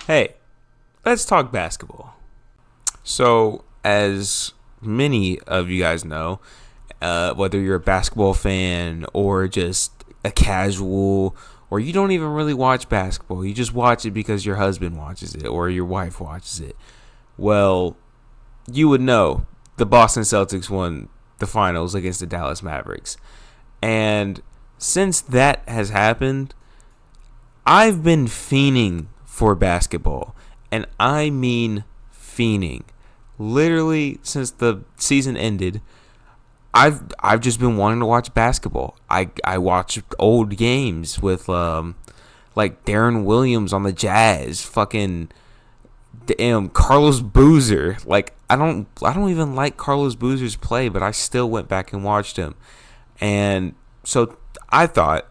Hey, let's talk basketball. So, as many of you guys know, whether you're a basketball fan or just a casual, or you don't even really watch basketball, you just watch it because your husband watches it or your wife watches it. Well, you would know the Boston Celtics won the finals against the Dallas Mavericks. And since that has happened, I've been fiending for basketball. And I mean fiending. Literally since the season ended, I've just been wanting to watch basketball. I watch old games with like Darren Williams on the Jazz, fucking damn Carlos Boozer. Like I don't even like Carlos Boozer's play, but I still went back and watched him. And so I thought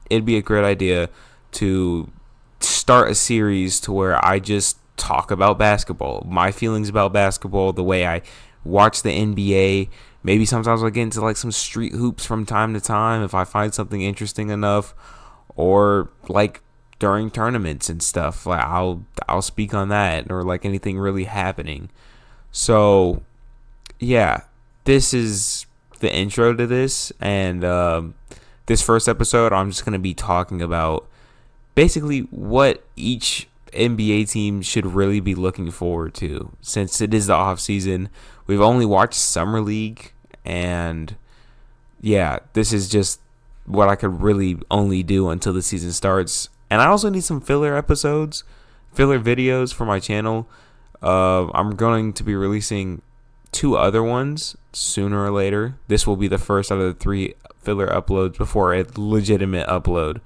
it'd be a great idea to start a series to where I just talk about basketball, my feelings about basketball, the way I watch the NBA. Maybe sometimes I'll get into like some street hoops from time to time if I find something interesting enough, or like during tournaments and stuff. Like I'll speak on that, or like anything really happening. So yeah, this is the intro to this, and this first episode I'm just gonna be talking about basically what each NBA team should really be looking forward to, since it is the off season. We've only watched Summer League, and yeah, this is just what I could really only do until the season starts. And I also need some filler episodes, filler videos for my channel. I'm going to be releasing 2 other ones sooner or later. This will be the first out of the 3 filler uploads before a legitimate upload,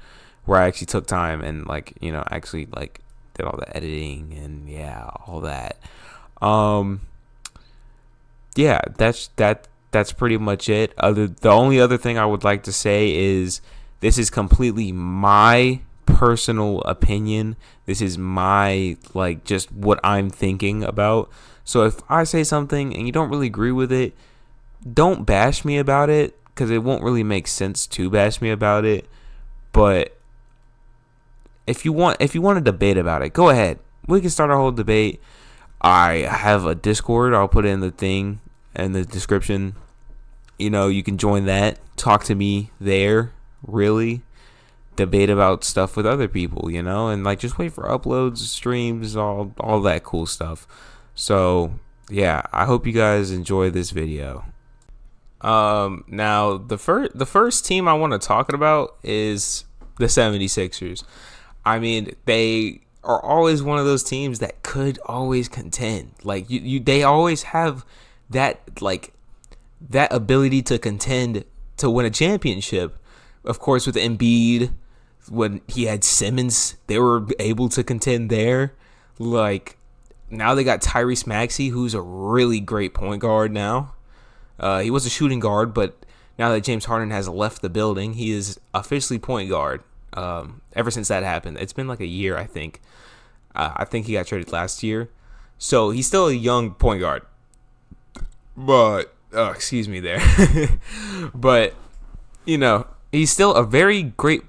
where I actually took time and actually did all the editing and all that. Yeah, that's pretty much it. The only other thing I would like to say is this is completely my personal opinion. This is my just what I'm thinking about. So if I say something and you don't really agree with it, don't bash me about it, because it won't really make sense to bash me about it. But if you want to debate about it, go ahead. We can start a whole debate. I have a Discord. I'll put it in the thing in the description. You can join that. Talk to me there. Really debate about stuff with other people. And just wait for uploads, streams, all that cool stuff. So yeah, I hope you guys enjoy this video. Now the first team I want to talk about is the 76ers. I mean, they are always one of those teams that could always contend. They always have that that ability to contend to win a championship. Of course, with Embiid, when he had Simmons, they were able to contend there. Now they got Tyrese Maxey, who's a really great point guard now. He was a shooting guard, but now that James Harden has left the building, he is officially point guard. Ever since that happened, it's been like a year, I think. I think he got traded last year, so he's still a young point guard. But excuse me there, but he's still a very great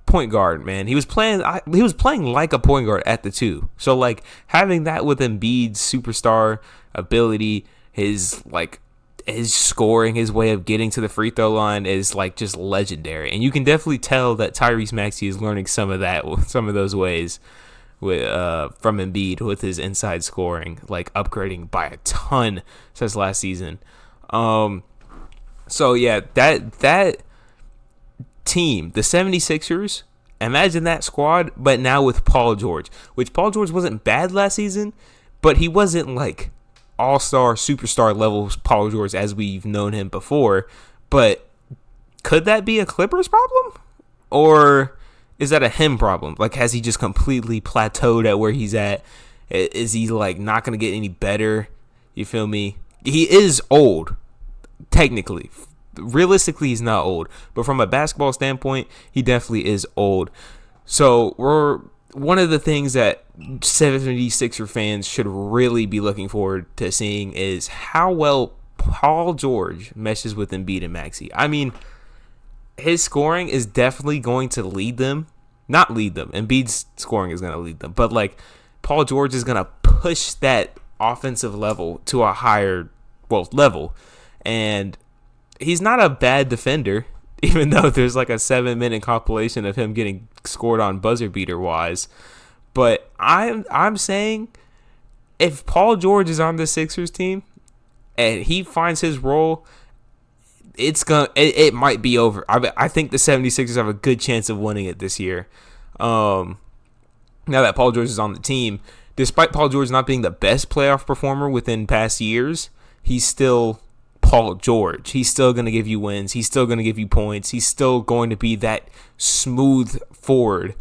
point guard, man. He was playing like a point guard at the 2. So having that with Embiid's superstar ability, his scoring, his way of getting to the free throw line is just legendary. And you can definitely tell that Tyrese Maxey is learning some of those ways with from Embiid with his inside scoring, upgrading by a ton since last season. So yeah, that team, the 76ers, imagine that squad, but now with Paul George, which Paul George wasn't bad last season, but he wasn't all-star, superstar level Paul George as we've known him before. But could that be a Clippers problem? Or is that a him problem? Has he just completely plateaued at where he's at? Is he not going to get any better? You feel me? He is old, technically. Realistically, he's not old. But from a basketball standpoint, he definitely is old. So one of the things that 76er fans should really be looking forward to seeing is how well Paul George meshes with Embiid and Maxey. I mean, his scoring is definitely going to lead them. Not lead them. Embiid's scoring is going to lead them. But Paul George is gonna push that offensive level to a higher level, and he's not a bad defender. Even though there's like a 7-minute compilation of him getting scored on buzzer beater wise, but I'm saying if Paul George is on the Sixers team and he finds his role, it might be over. I think the 76ers have a good chance of winning it this year. Now that Paul George is on the team, despite Paul George not being the best playoff performer within past years, he's still Paul George. He's still going to give you wins. He's still going to give you points. He's still going to be that smooth forward.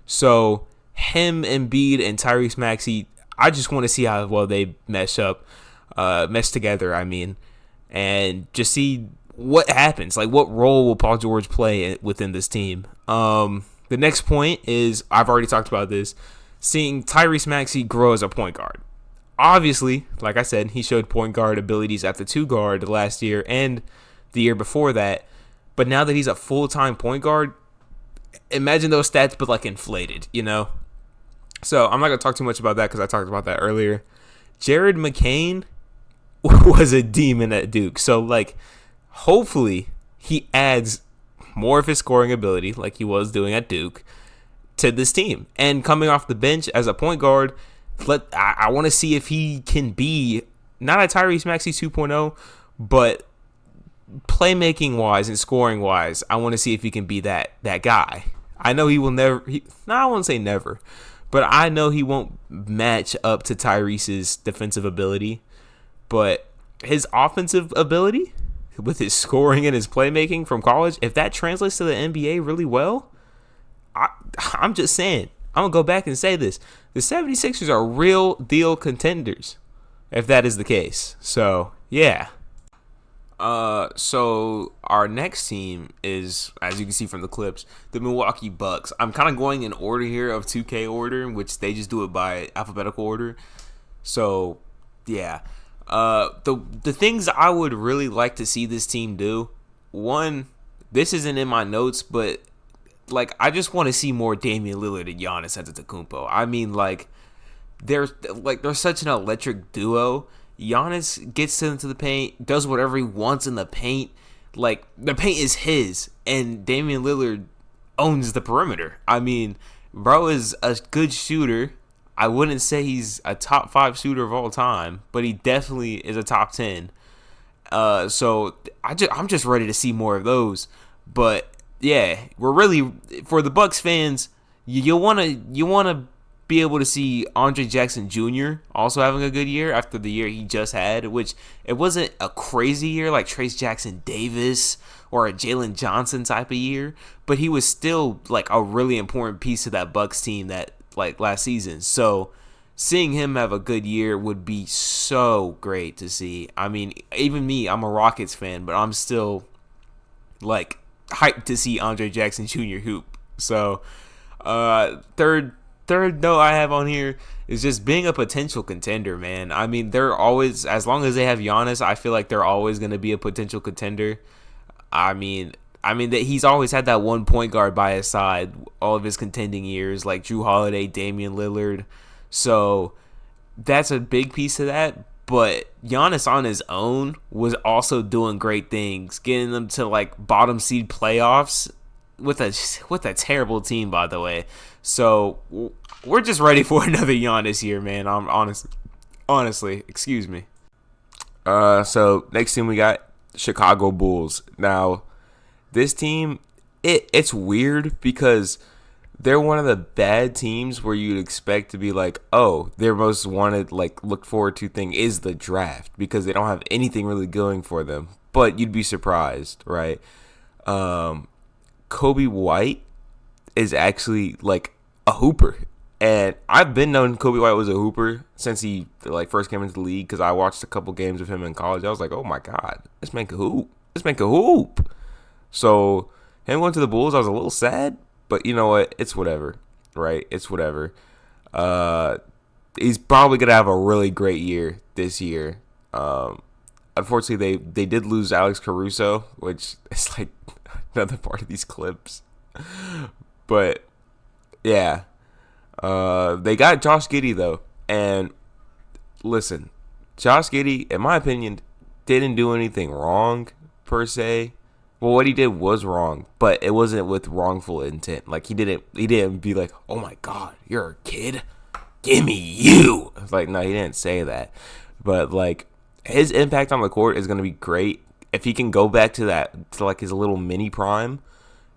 So him, Embiid, and Tyrese Maxey, I just want to see how well they mesh together, and just see what happens. Like, what role will Paul George play within this team? The next point is, I've already talked about this, seeing Tyrese Maxey grow as a point guard. Obviously, like I said, he showed point guard abilities at the 2 guard last year and the year before that. But now that he's a full-time point guard, imagine those stats but like inflated, So I'm not going to talk too much about that because I talked about that earlier. Jared McCain was a demon at Duke. So like, hopefully he adds more of his scoring ability like he was doing at Duke to this team. And coming off the bench as a point guard, I want to see if he can be not a Tyrese Maxey 2.0, but playmaking wise and scoring wise, I want to see if he can be that guy. I know he will never. I won't say never, but I know he won't match up to Tyrese's defensive ability. But his offensive ability, with his scoring and his playmaking from college, if that translates to the NBA really well, I'm just saying. I'm going to go back and say this. The 76ers are real deal contenders, if that is the case. So, yeah. So our next team is, as you can see from the clips, the Milwaukee Bucks. I'm kind of going in order here of 2K order, in which they just do it by alphabetical order. So, yeah. The things I would really like to see this team do, one, this isn't in my notes, but like, I just want to see more Damian Lillard and Giannis Antetokounmpo. They're such an electric duo. Giannis gets into the paint, does whatever he wants in the paint. Like, the paint is his, and Damian Lillard owns the perimeter. Bro is a good shooter. I wouldn't say he's a top 5 shooter of all time, but he definitely is a top 10. So I'm just ready to see more of those. But yeah, we're really, for the Bucks fans, you wanna be able to see Andre Jackson Jr. also having a good year after the year he just had, which it wasn't a crazy year like Trace Jackson Davis or a Jalen Johnson type of year, but he was still like a really important piece of that Bucks team that like last season. So seeing him have a good year would be so great to see. Even me, I'm a Rockets fan, but I'm still like hyped to see Andre Jackson Jr. hoop. So third note I have on here is just being a potential contender, man. They're always, as long as they have Giannis, I feel like they're always going to be a potential contender. That he's always had that one point guard by his side all of his contending years, like Jrue Holiday, Damian Lillard. So that's a big piece of that. But Giannis on his own was also doing great things, getting them to like bottom seed playoffs with a terrible team, by the way. So we're just ready for another Giannis here, man. I'm honestly, excuse me. So next team we got Chicago Bulls. Now, this team, it's weird because they're one of the bad teams where you'd expect to be like, oh, their most wanted, like, look forward to thing is the draft because they don't have anything really going for them. But you'd be surprised, right? Kobe White is actually like a hooper, and I've been knowing Kobe White was a hooper since he like first came into the league because I watched a couple games of him in college. I was like, oh my god, this man can hoop. So him going to the Bulls, I was a little sad, but you know what? It's whatever, right? It's whatever. He's probably gonna have a really great year this year. Unfortunately, they did lose Alex Caruso, which is like another part of these clips. But yeah, They got Josh Giddey though, and listen, Josh Giddey, in my opinion, didn't do anything wrong per se. Well, what he did was wrong, but it wasn't with wrongful intent. Like he didn't be like, "Oh my God, you're a kid, give me you." It's like, no, he didn't say that. But like his impact on the court is gonna be great if he can go back to like his little mini prime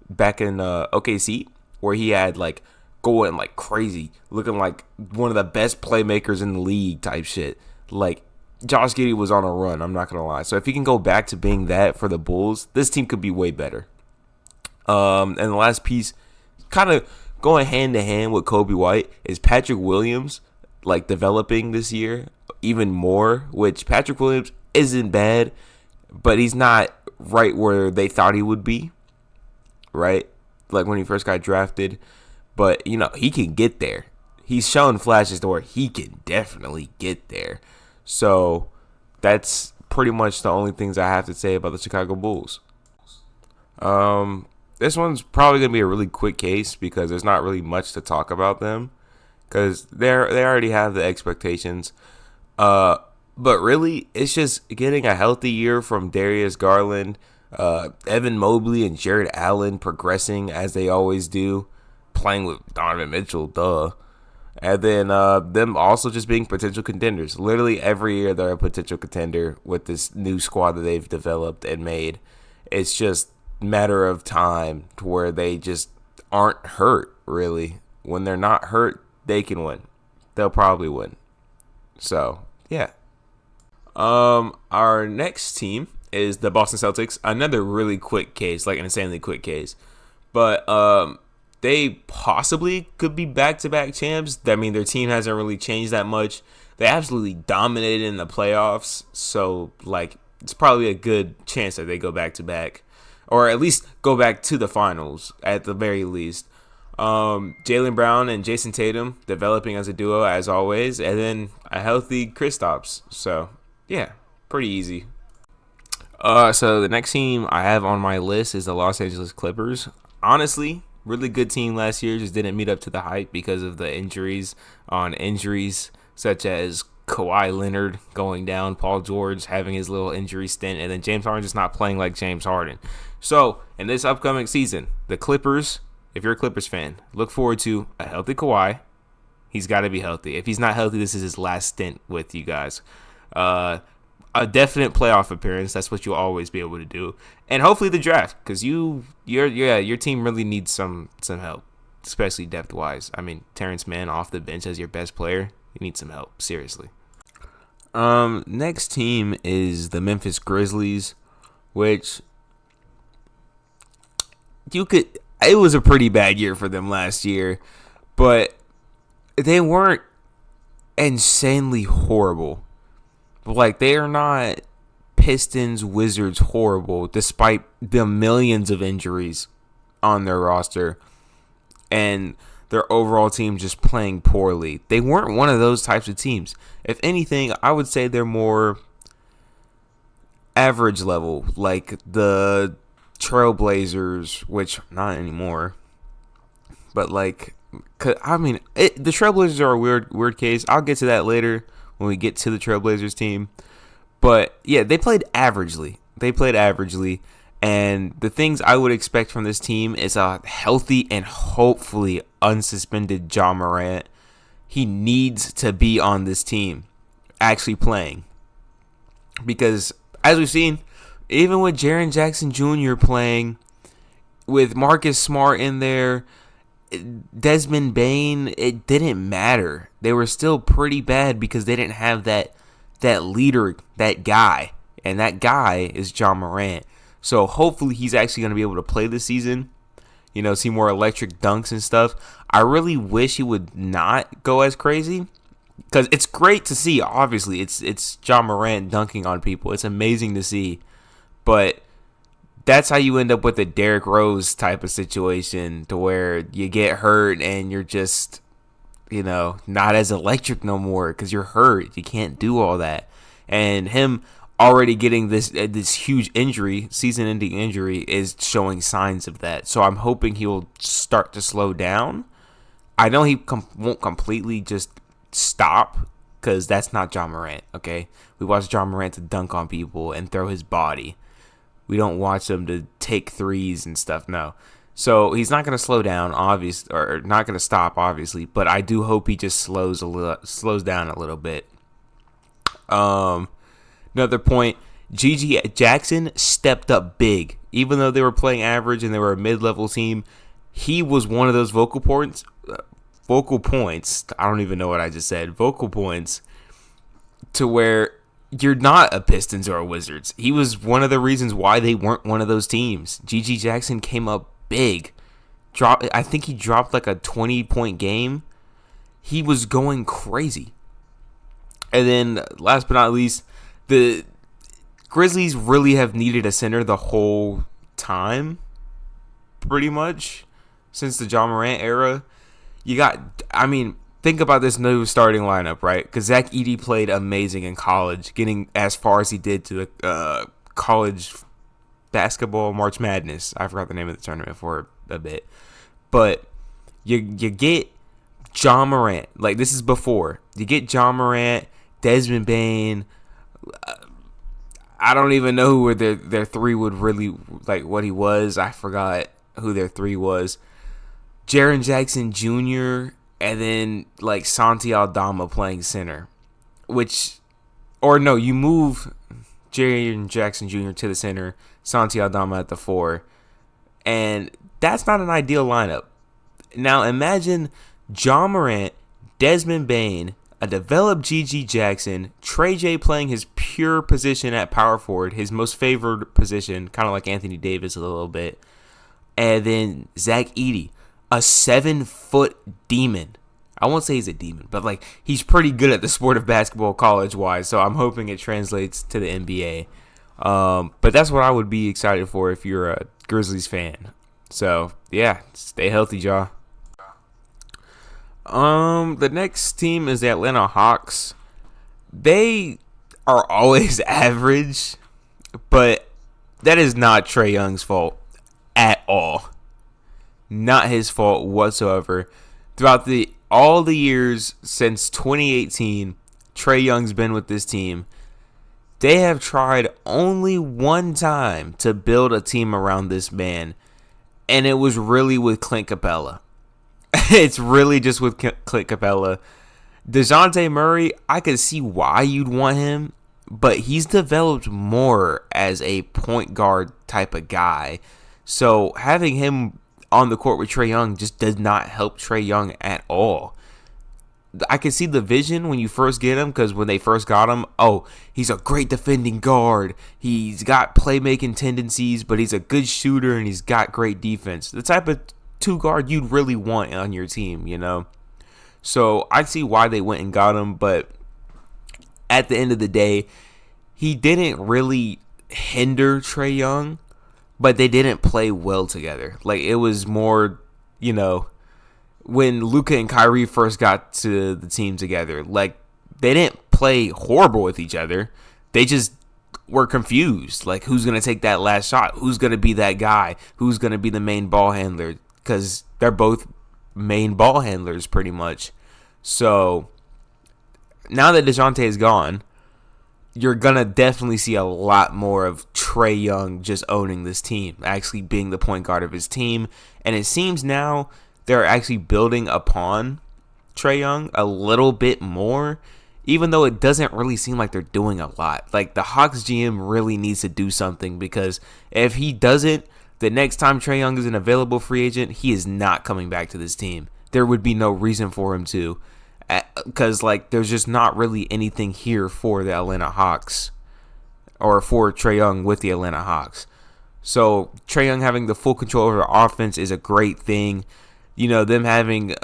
back in OKC, where he had like going like crazy, looking like one of the best playmakers in the league type shit. Like Josh Giddey was on a run, I'm not gonna lie. So if he can go back to being that for the Bulls, this team could be way better. And the last piece, kind of going hand to hand with Kobe White, is Patrick Williams, like developing this year even more. Which Patrick Williams isn't bad, but he's not right where they thought he would be. Right, like when he first got drafted, but you know he can get there. He's shown flashes to where he can definitely get there. So that's pretty much the only things I have to say about the Chicago Bulls. This one's probably gonna be a really quick case because there's not really much to talk about them because they already have the expectations. But really, it's just getting a healthy year from Darius Garland, Evan Mobley, and Jared Allen progressing as they always do, playing with Donovan Mitchell, duh. And then them also just being potential contenders. Literally every year they're a potential contender with this new squad that they've developed and made. It's just a matter of time to where they just aren't hurt, really. When they're not hurt, they can win. They'll probably win. So, yeah. Our next team is the Boston Celtics. Another really quick case, like an insanely quick case. But they possibly could be back-to-back champs. I mean, their team hasn't really changed that much. They absolutely dominated in the playoffs. So, like, it's probably a good chance that they go back-to-back. Or at least go back to the finals, at the very least. Jaylen Brown and Jason Tatum developing as a duo, as always. And then a healthy Kristaps. So, yeah, pretty easy. So the next team I have on my list is the Los Angeles Clippers. Honestly, really good team last year, just didn't meet up to the hype because of the injuries such as Kawhi Leonard going down, Paul George having his little injury stint, and then James Harden just not playing like James Harden. So in this upcoming season, the Clippers, if you're a Clippers fan, look forward to a healthy Kawhi. He's got to be healthy. If he's not healthy, this is his last stint with you guys. A definite playoff appearance. That's what you'll always be able to do, and hopefully the draft, because your team really needs some help, especially depth wise. I mean, Terrence Mann off the bench as your best player, you need some help, seriously. Next team is the Memphis Grizzlies, which it was a pretty bad year for them last year, but they weren't insanely horrible. Like, they are not Pistons, Wizards horrible, despite the millions of injuries on their roster and their overall team just playing poorly. They weren't one of those types of teams. If anything, I would say they're more average level, like the Trailblazers, which not anymore. But like, I mean, the Trailblazers are a weird case. I'll get to that later when we get to the Trailblazers team. But yeah, they played averagely. And the things I would expect from this team is a healthy and hopefully unsuspended Ja Morant. He needs to be on this team, actually playing. Because as we've seen, even with Jaren Jackson Jr. playing, with Marcus Smart in there, Desmond Bane, it didn't matter. They were still pretty bad because they didn't have that leader, that guy. And that guy is Ja Morant. So hopefully he's actually going to be able to play this season. You know, see more electric dunks and stuff. I really wish he would not go as crazy. Because it's great to see, obviously. It's Ja Morant dunking on people. It's amazing to see. But that's how you end up with a Derrick Rose type of situation, to where you get hurt and you're just, you know, not as electric no more because you're hurt. You can't do all that. And him already getting this huge injury, season-ending injury, is showing signs of that. So I'm hoping he'll start to slow down. I know he won't completely just stop because that's not John Morant, okay? We watch John Morant to dunk on people and throw his body. We don't watch him to take threes and stuff, no. So he's not going to slow down, obviously, or not going to stop, obviously, but I do hope he just slows down a little bit. Another point, G.G. Jackson stepped up big. Even though they were playing average and they were a mid-level team, he was one of those vocal points. I don't even know what I just said. Vocal points to where you're not a Pistons or a Wizards. He was one of the reasons why they weren't one of those teams. G.G. Jackson came up big. I think he dropped like a 20-point game. He was going crazy. And then, last but not least, the Grizzlies really have needed a center the whole time, pretty much, since the John Morant era. Think about this new starting lineup, right? Because Zach Edey played amazing in college, getting as far as he did to the college basketball March Madness. I forgot the name of the tournament for a bit. But you get John Morant. Like, this is before. You get John Morant, Desmond Bane. I don't even know who their three would really, like, what he was. I forgot who their three was. Jaren Jackson Jr., and then, like, Santi Aldama playing center. You move Jaren Jackson Jr. to the center, Santi Aldama at the 4, and that's not an ideal lineup. Now, imagine John Morant, Desmond Bane, a developed G.G. Jackson, Trey J playing his pure position at power forward, his most favored position, kind of like Anthony Davis a little bit, and then Zach Edey, a 7-foot demon. I won't say he's a demon, but like he's pretty good at the sport of basketball college-wise, so I'm hoping it translates to the NBA. But that's what I would be excited for if you're a Grizzlies fan. So, yeah, stay healthy, y'all. The next team is the Atlanta Hawks. They are always average, but that is not Trae Young's fault at all. Not his fault whatsoever. Throughout all the years since 2018, Trae Young's been with this team. They have tried only one time to build a team around this man, and it was really with Clint Capella. It's really just with Clint Capella. DeJounte Murray, I could see why you'd want him, but he's developed more as a point guard type of guy. So having him on the court with Trae Young just does not help Trae Young at all. I can see the vision when you first get him, because when they first got him, he's a great defending guard. He's got playmaking tendencies, but he's a good shooter and he's got great defense. The type of two guard you'd really want on your team, you know? So I see why they went and got him, but at the end of the day, he didn't really hinder Trae Young, but they didn't play well together. Like, it was more, when Luka and Kyrie first got to the team together, like, they didn't play horrible with each other. They just were confused. Like, who's going to take that last shot? Who's going to be that guy? Who's going to be the main ball handler? Because they're both main ball handlers pretty much. So now that DeJounte is gone, you're going to definitely see a lot more of Trae Young just owning this team, actually being the point guard of his team. And it seems now they're actually building upon Trae Young a little bit more, even though it doesn't really seem like they're doing a lot. Like, the Hawks GM really needs to do something, because if he doesn't, the next time Trae Young is an available free agent, he is not coming back to this team. There would be no reason for him to, because, like, there's just not really anything here for the Atlanta Hawks, or for Trae Young with the Atlanta Hawks. So Trae Young having the full control over the offense is a great thing. Them having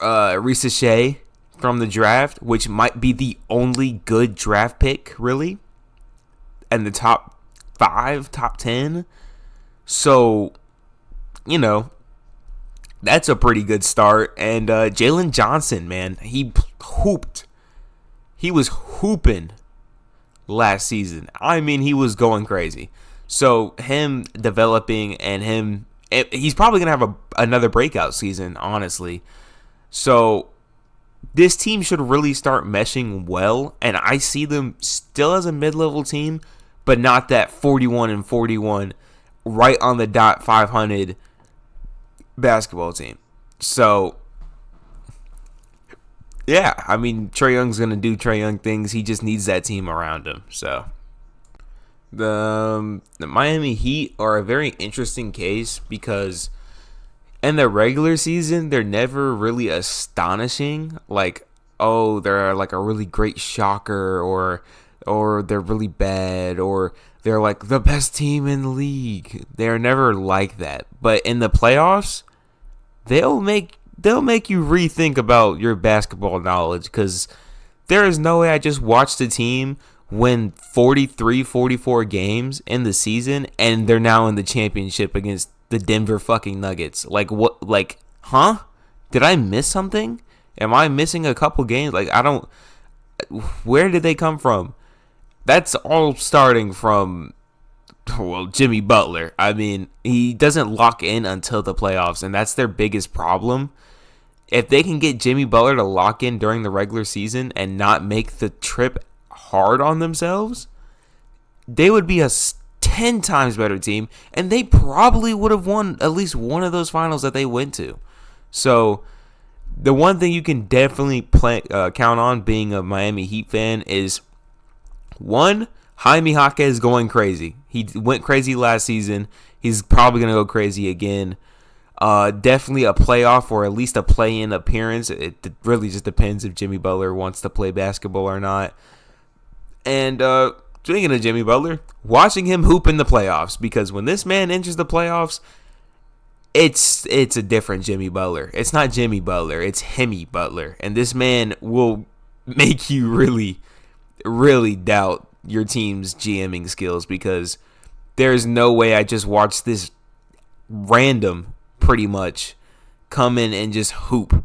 Risa Shea from the draft, which might be the only good draft pick, really, and the top 5, top 10. So, that's a pretty good start. And Jalen Johnson, man, he hooped. He was hooping last season. I mean, he was going crazy. So him developing and he's probably going to have another breakout season, honestly. So this team should really start meshing well, and I see them still as a mid-level team, but not that 41-41 right on the dot 500 basketball team. So yeah, I mean, Trae Young's gonna do Trae Young things. He just needs that team around him. So the Miami Heat are a very interesting case because in the regular season, they're never really astonishing. Like, oh, they're like a really great shocker, or they're really bad, or they're like the best team in the league. They're never like that. But in the playoffs, they'll make you rethink about your basketball knowledge, because there is no way I just watched a team win 43, 44 games in the season and they're now in the championship against the Denver fucking Nuggets. Like, what? Like, huh? Did I miss something? Am I missing a couple games? Like, I don't. Where did they come from? That's all starting from, well, Jimmy Butler. I mean, he doesn't lock in until the playoffs, and that's their biggest problem. If they can get Jimmy Butler to lock in during the regular season and not make the trip hard on themselves, they would be a 10 times better team, and they probably would have won at least one of those finals that they went to. So the one thing you can definitely count on being a Miami Heat fan is, one, Jaime Jaquez is going crazy. He went crazy last season. He's probably going to go crazy again. Definitely a playoff or at least a play-in appearance. It really just depends if Jimmy Butler wants to play basketball or not. And speaking of Jimmy Butler, watching him hoop in the playoffs, because when this man enters the playoffs, it's a different Jimmy Butler. It's not Jimmy Butler, it's Hemi Butler. And this man will make you really, really doubt your team's GMing skills, because there's no way I just watched this random, pretty much, come in and just hoop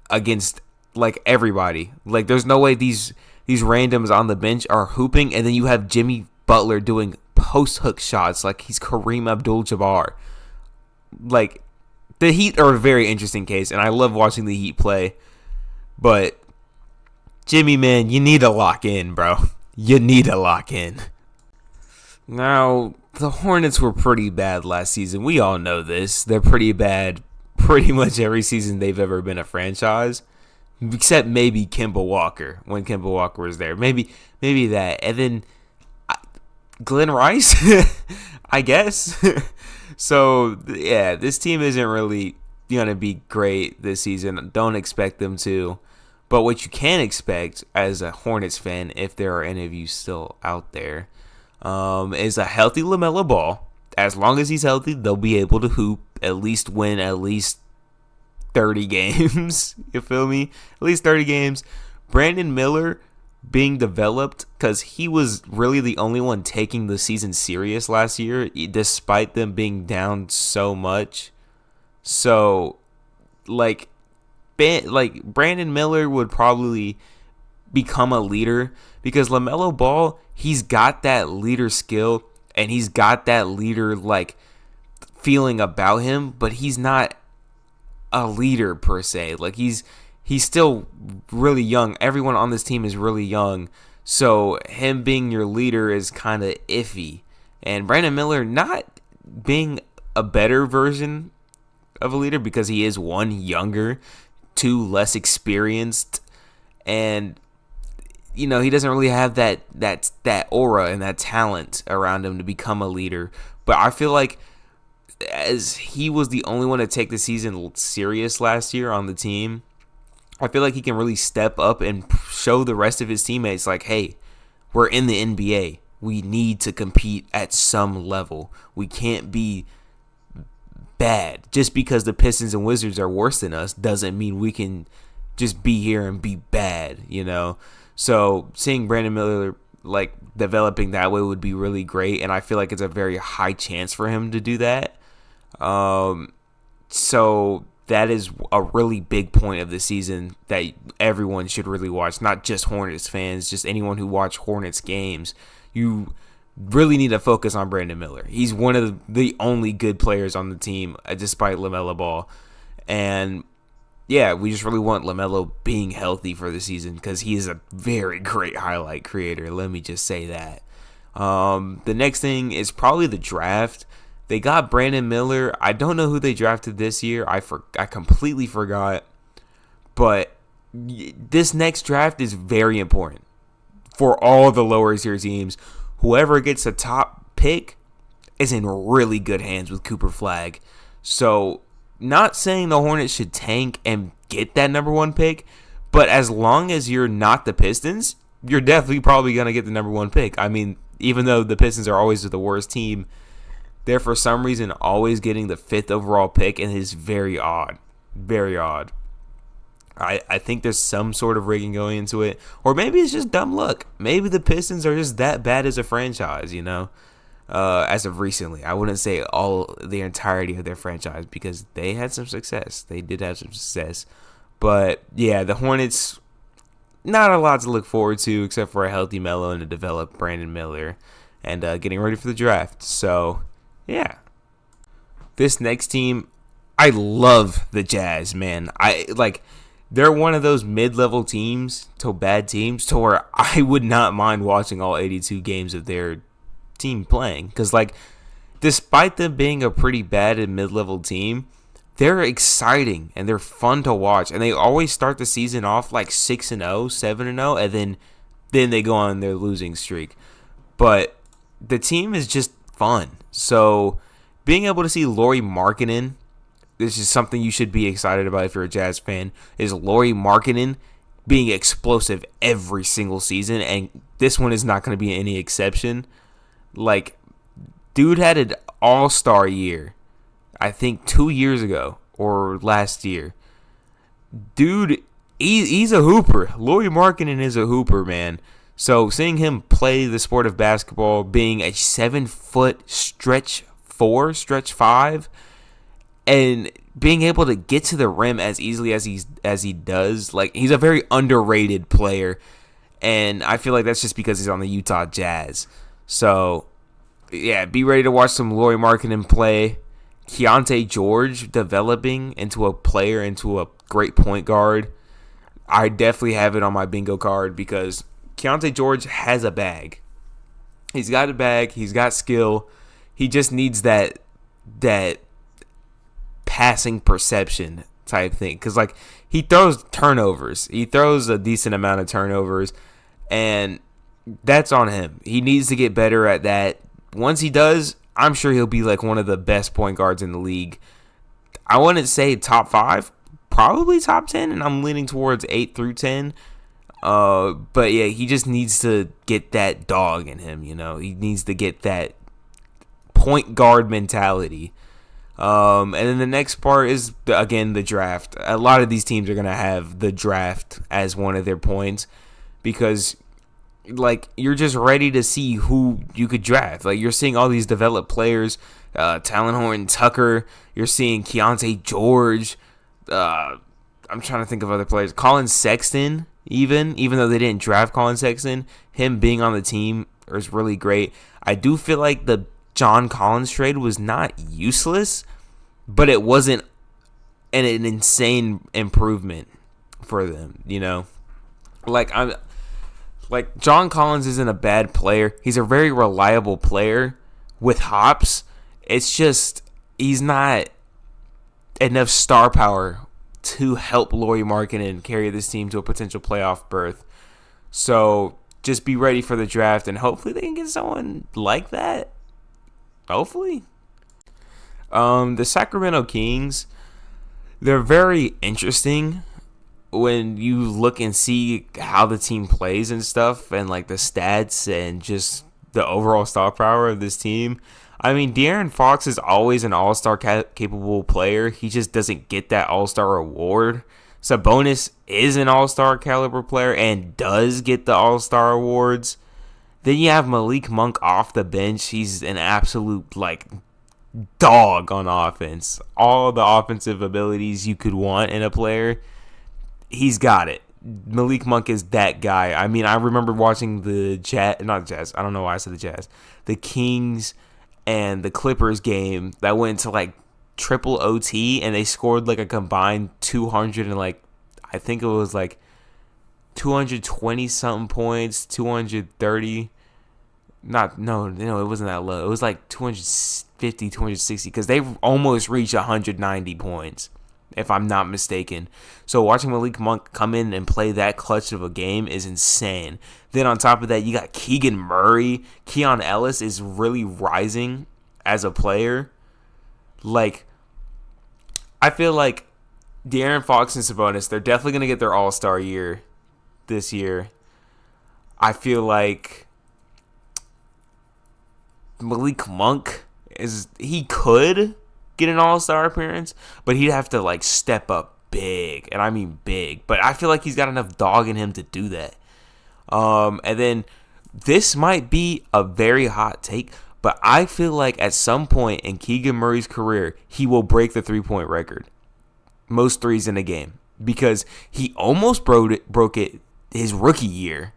against like everybody. Like, there's no way these randoms on the bench are hooping, and then you have Jimmy Butler doing post hook shots like he's Kareem Abdul-Jabbar. Like, the Heat are a very interesting case, and I love watching the Heat play. But Jimmy, man, you need to lock in, bro. You need to lock in. Now, the Hornets were pretty bad last season. We all know this. They're pretty bad pretty much every season they've ever been a franchise. Except maybe Kemba Walker, when Kemba Walker was there. Maybe that. And then Glenn Rice, I guess. So, yeah, this team isn't really going to be great this season. Don't expect them to. But what you can expect as a Hornets fan, if there are any of you still out there, is a healthy LaMelo Ball. As long as he's healthy, they'll be able to hoop, at least win at least 30 games. You feel me? At least 30 games. Brandon Miller being developed, because he was really the only one taking the season serious last year, despite them being down so much. So, like Brandon Miller would probably become a leader, because LaMelo Ball, he's got that leader skill and he's got that leader like feeling about him, but he's not a leader per se. Like, he's still really young. Everyone on this team is really young, so him being your leader is kind of iffy. And Brandon Miller not being a better version of a leader, because he is, one, younger, two, less experienced, and he doesn't really have that aura and that talent around him to become a leader. But I feel like, as he was the only one to take the season serious last year on the team, I feel like he can really step up and show the rest of his teammates, like, hey, we're in the NBA. We need to compete at some level. We can't be bad. Just because the Pistons and Wizards are worse than us doesn't mean we can just be here and be bad, So seeing Brandon Miller like developing that way would be really great, and I feel like it's a very high chance for him to do that. So that is a really big point of the season that everyone should really watch, not just Hornets fans, just anyone who watch Hornets games. You really need to focus on Brandon Miller. He's one of the only good players on the team, despite LaMelo Ball. And yeah, we just really want LaMelo being healthy for the season because he is a very great highlight creator. Let me just say that. The next thing is probably the draft. They got Brandon Miller. I don't know who they drafted this year. I completely forgot. But this next draft is very important for all the lower tier teams. Whoever gets the top pick is in really good hands with Cooper Flagg. So, not saying the Hornets should tank and get that number one pick, but as long as you're not the Pistons, you're definitely probably going to get the number one pick. I mean, even though the Pistons are always the worst team, they're for some reason always getting the 5th overall pick, and it is very odd. Very odd. I think there's some sort of rigging going into it. Or maybe it's just dumb luck. Maybe the Pistons are just that bad as a franchise, as of recently. I wouldn't say the entirety of their franchise because they had some success. They did have some success. But, yeah, the Hornets, not a lot to look forward to except for a healthy Melo and a developed Brandon Miller and getting ready for the draft. So, yeah. This next team, I love the Jazz, man. They're one of those mid-level teams to bad teams to where I would not mind watching all 82 games of their team playing. Because, despite them being a pretty bad and mid-level team, they're exciting and they're fun to watch. And they always start the season off 6-0, 7-0, and then they go on their losing streak. But the team is just fun. So, being able to see Lauri Markkanen, this is something you should be excited about if you're a Jazz fan, is Lauri Markkanen being explosive every single season, and this one is not going to be any exception. Dude had an all-star year, I think 2 years ago, or last year. Dude, he's a hooper. Lauri Markkanen is a hooper, man. So seeing him play the sport of basketball, being a 7-foot stretch 5, and being able to get to the rim as easily as he does, he's a very underrated player, and I feel like that's just because he's on the Utah Jazz. So, yeah, be ready to watch some Lauri Markkanen play. Keontae George developing into a player, into a great point guard. I definitely have it on my bingo card because Keontae George has a bag. He's got a bag. He's got skill. He just needs that passing perception type thing, because he throws turnovers. He throws a decent amount of turnovers, and that's on him. He needs to get better at that. Once he does, I'm sure he'll be one of the best point guards in the league. I wouldn't say top 5, probably top 10, and I'm leaning towards 8 through 10. But yeah, he just needs to get that dog in him. He needs to get that point guard mentality. And then the next part is, again, the draft. A lot of these teams are going to have the draft as one of their points because, you're just ready to see who you could draft. You're seeing all these developed players, Talon Horton Tucker. You're seeing Keontae George. I'm trying to think of other players. Colin Sexton, even though they didn't draft Colin Sexton, him being on the team is really great. I do feel like the John Collins trade was not useless, but it wasn't an insane improvement for them, John Collins isn't a bad player. He's a very reliable player with hops. It's just he's not enough star power to help Lauri Markkanen carry this team to a potential playoff berth. So just be ready for the draft, and hopefully they can get someone like that. Hopefully. The Sacramento Kings, they're very interesting when you look and see how the team plays and stuff, and the stats and just the overall star power of this team. I mean, De'Aaron Fox is always an all-star capable player. He just doesn't get that all-star award. Sabonis is an all-star caliber player and does get the all-star awards. Then you have Malik Monk off the bench. He's an absolute, dog on offense. All the offensive abilities you could want in a player, he's got it. Malik Monk is that guy. I mean, I remember watching the Jazz. I don't know why I said the Jazz. The Kings and the Clippers game that went to triple OT and they scored like a combined 200 and like I think it was like 220 something points, 230. No, it wasn't that low. It was like 250, 260 because they almost reached 190 points, if I'm not mistaken. So watching Malik Monk come in and play that clutch of a game is insane. Then on top of that, you got Keegan Murray. Keon Ellis is really rising as a player. Like, I feel like De'Aaron Fox and Sabonis, they're definitely going to get their all-star year this year. I feel like Malik Monk he could get an all-star appearance, but he'd have to like step up big, and I mean big. But I feel like he's got enough dog in him to do that. And then this might be a very hot take, but I feel like at some point in Keegan Murray's career, he will break the 3-point record, most threes in a game, because he almost broke it his rookie year,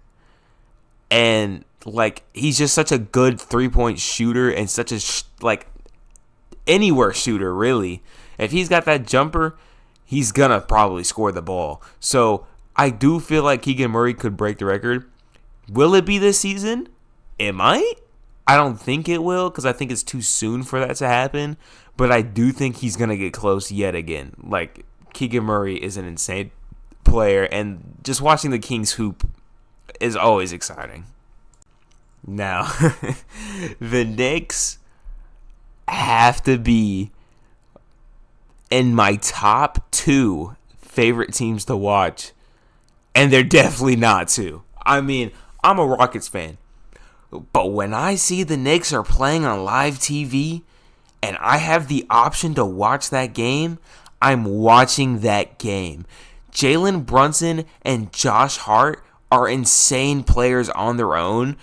and like he's just such a good 3-point shooter and such a like anywhere shooter, really. If he's got that jumper, he's gonna probably score the ball. So I do feel like Keegan Murray could break the record. Will it be this season? It might. I don't think it will because I think it's too soon for that to happen. But I do think he's gonna get close yet again. Like, Keegan Murray is an insane player, and just watching the Kings hoop is always exciting. Now, the Knicks have to be in my top 2 favorite teams to watch, and they're definitely not 2. I mean, I'm a Rockets fan, but when I see the Knicks are playing on live TV and I have the option to watch that game, I'm watching that game. Jalen Brunson and Josh Hart are insane players on their own,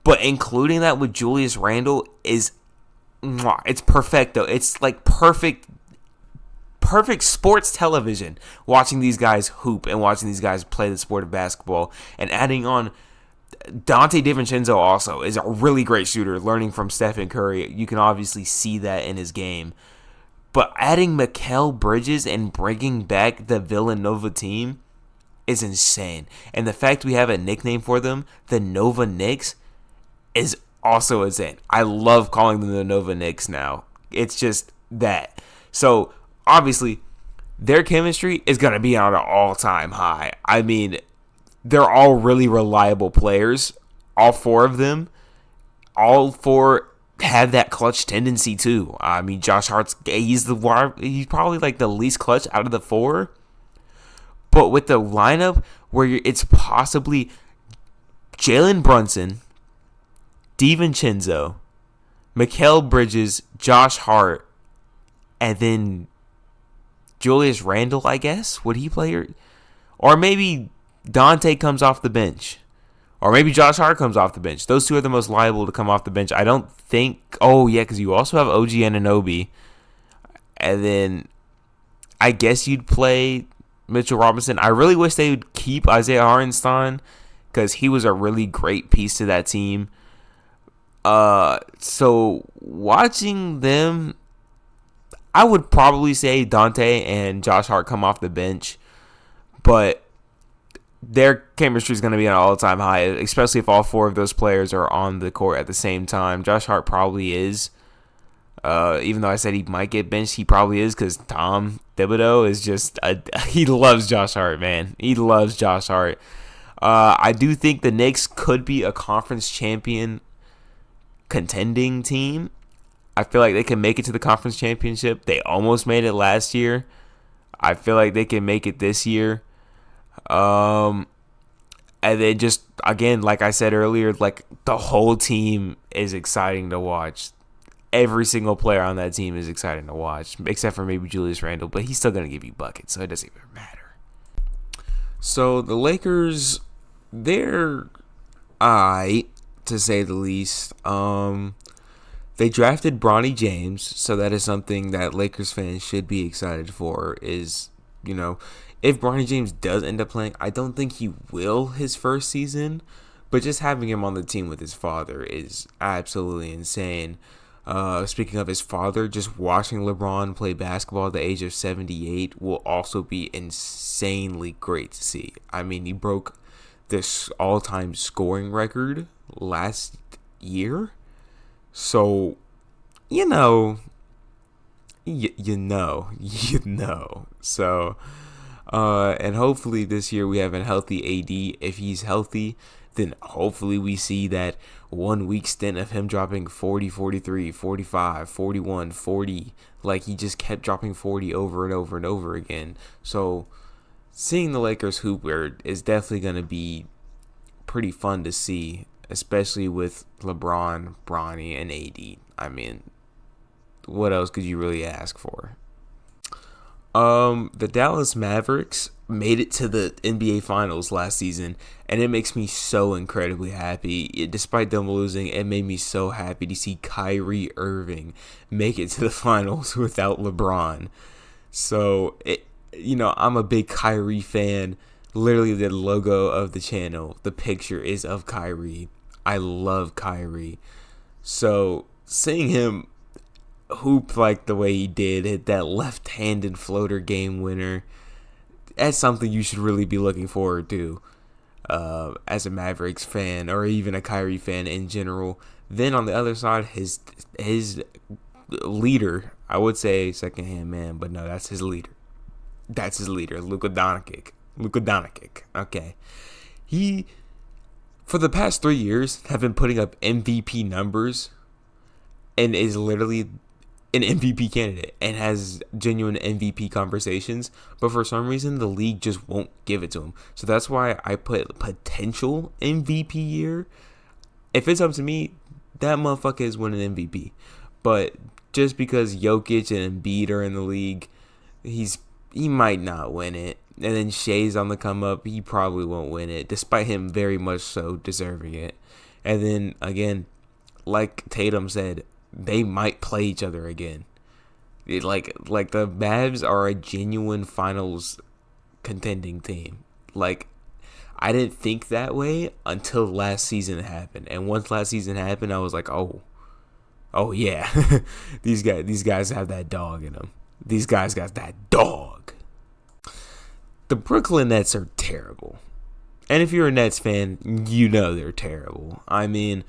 but including that with Julius Randle it's perfecto. It's like perfect sports television, watching these guys hoop and watching these guys play the sport of basketball. And adding on Dante DiVincenzo also is a really great shooter, learning from Stephen Curry. You can obviously see that in his game. But adding Mikal Bridges and bringing back the Villanova team is insane. And the fact we have a nickname for them, the Nova Knicks, is also insane. I love calling them the Nova Knicks now. It's just that. So, obviously, their chemistry is going to be on an all-time high. I mean, they're all really reliable players. All 4 of them. All 4 have that clutch tendency, too. I mean, Josh Hart's he's probably like the least clutch out of the 4. But with the lineup where it's possibly Jalen Brunson, DiVincenzo, Mikal Bridges, Josh Hart, and then Julius Randle, I guess. Would he play? Or maybe Dante comes off the bench. Or maybe Josh Hart comes off the bench. Those 2 are the most liable to come off the bench. I don't think... Oh, yeah, because you also have OG Anunoby. And then I guess you'd play Mitchell Robinson. I really wish they would keep Isaiah Hartenstein because he was a really great piece to that team. So watching them, I would probably say Dante and Josh Hart come off the bench, but their chemistry is going to be an all-time high, especially if all 4 of those players are on the court at the same time. Josh Hart probably is. Even though I said he might get benched, he probably is because Tom Thibodeau is just he loves Josh Hart, man. He loves Josh Hart. I do think the Knicks could be a conference champion contending team. I feel like they can make it to the conference championship. They almost made it last year. I feel like they can make it this year. And then just, again, like I said earlier, like the whole team is exciting to watch. Every single player on that team is exciting to watch, except for maybe Julius Randle, but he's still going to give you buckets, so it doesn't even matter. So the Lakers, they're alright, to say the least. They drafted Bronny James, so that is something that Lakers fans should be excited for. Is, you know, if Bronny James does end up playing, I don't think he will his first season, but just having him on the team with his father is absolutely insane. Speaking of his father, just watching LeBron play basketball at the age of 78 will also be insanely great to see. I mean, he broke this all-time scoring record last year. So, you know. So, and hopefully this year we have a healthy AD. If he's healthy, then hopefully we see that 1 week stint of him dropping 40, 43, 45, 41, 40. Like, he just kept dropping 40 over and over and over again. So seeing the Lakers hoop is definitely going to be pretty fun to see, especially with LeBron, Bronny, and AD. I mean, what else could you really ask for? The Dallas Mavericks made it to the NBA Finals last season, and it makes me so incredibly happy. Despite them losing, it made me so happy to see Kyrie Irving make it to the Finals without LeBron. So, I'm a big Kyrie fan. Literally, the logo of the channel, the picture is of Kyrie. I love Kyrie. So, seeing him hoop like the way he did, hit that left-handed floater game winner, that's something you should really be looking forward to as a Mavericks fan, or even a Kyrie fan in general. Then on the other side, his leader, I would say second-hand man, but no, that's his leader. Luka Doncic. Okay. He, for the past 3 years, have been putting up MVP numbers and is literally an MVP candidate and has genuine MVP conversations, but for some reason the league just won't give it to him. So that's why I put potential MVP year. If it's up to me, that motherfucker is winning MVP. But just because Jokic and Embiid are in the league, he might not win it. And then Shea's on the come up, he probably won't win it, despite him very much so deserving it. And then again, like Tatum said, they might play each other again. Like the Mavs are a genuine finals contending team. Like, I didn't think that way until last season happened. And once last season happened, I was like, oh yeah. these guys have that dog in them. These guys got that dog. The Brooklyn Nets are terrible. And if you're a Nets fan, you know they're terrible. I mean,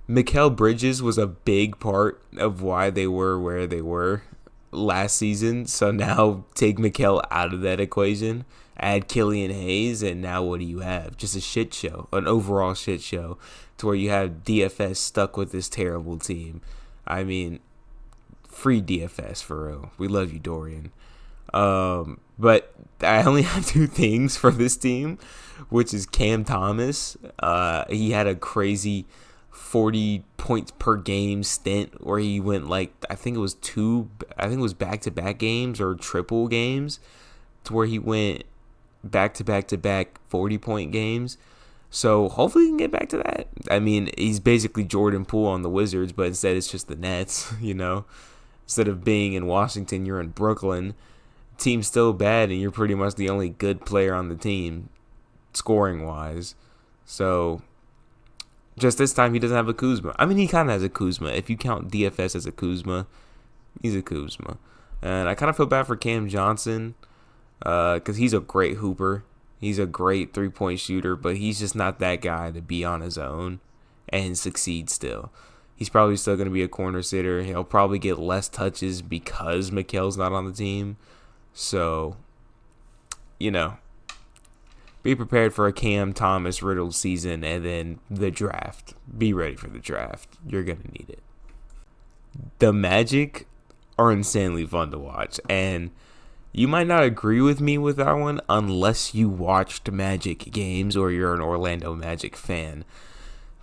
Mikal Bridges was a big part of why they were where they were last season. So now take Mikal out of that equation, add Killian Hayes, and now what do you have? Just a shit show, an overall shit show, to where you have DFS stuck with this terrible team. I mean, free DFS for real. We love you, Dorian. But I only have two things for this team, which is Cam Thomas. He had a crazy 40 points per game stint where he went I think it was back-to-back games or triple games, to where he went back-to-back 40-point games. So hopefully he can get back to that. I mean, he's basically Jordan Poole on the Wizards, but instead it's just the Nets, Instead of being in Washington, you're in Brooklyn. Team's still bad, and you're pretty much the only good player on the team, scoring-wise. So, just this time, he doesn't have a Kuzma. I mean, he kind of has a Kuzma. If you count DFS as a Kuzma, he's a Kuzma. And I kind of feel bad for Cam Johnson, because he's a great hooper. He's a great three-point shooter, but he's just not that guy to be on his own and succeed still. He's probably still going to be a corner sitter. He'll probably get less touches because Mikal's not on the team. So, be prepared for a Cam Thomas riddled season, and then the draft. Be ready for the draft. You're going to need it. The Magic are insanely fun to watch, and you might not agree with me with that one unless you watched Magic games or you're an Orlando Magic fan.